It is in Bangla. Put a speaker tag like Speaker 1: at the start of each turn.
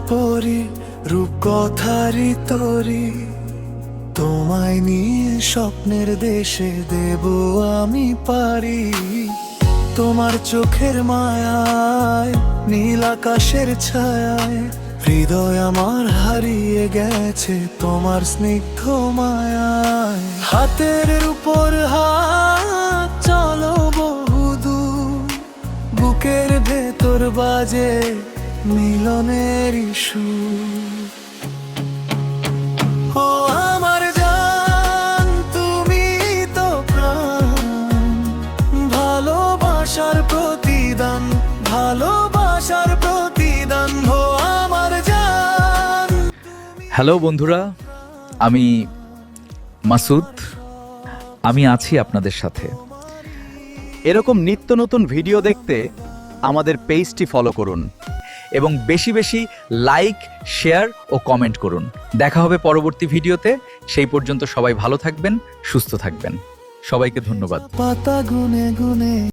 Speaker 1: পরি রূপকথারি তরি, তোমায় নিয়ে স্বপ্নের দেশে দেব আমি পারি। তোমার চোখের মায়ায় নীল আকাশের ছায়ায় হৃদয় আমার হারিয়ে গেছে তোমার স্নিগ্ধ মায়ায়। হাতের উপর হাত চলো বহুদূর, বুকের ভেতর বাজে মিলনের সুর। ও আমার জান, তুমি তো প্রাণ, ভালোবাসার প্রতিদান, ভালোবাসার প্রতিদান। ও আমার জান।
Speaker 2: হ্যালো বন্ধুরা, আমি মাসুদ। আমি আছি আপনাদের সাথে।
Speaker 3: এরকম নিত্য নতুন ভিডিও দেখতে আমাদের পেজটি ফলো করুন
Speaker 2: এবং বেশি বেশি লাইক, শেয়ার ও কমেন্ট করুন। দেখা হবে পরবর্তী ভিডিওতে। সেই পর্যন্ত সবাই ভালো থাকবেন, সুস্থ থাকবেন। সবাইকে ধন্যবাদ।
Speaker 1: পাতা গুনে গুনে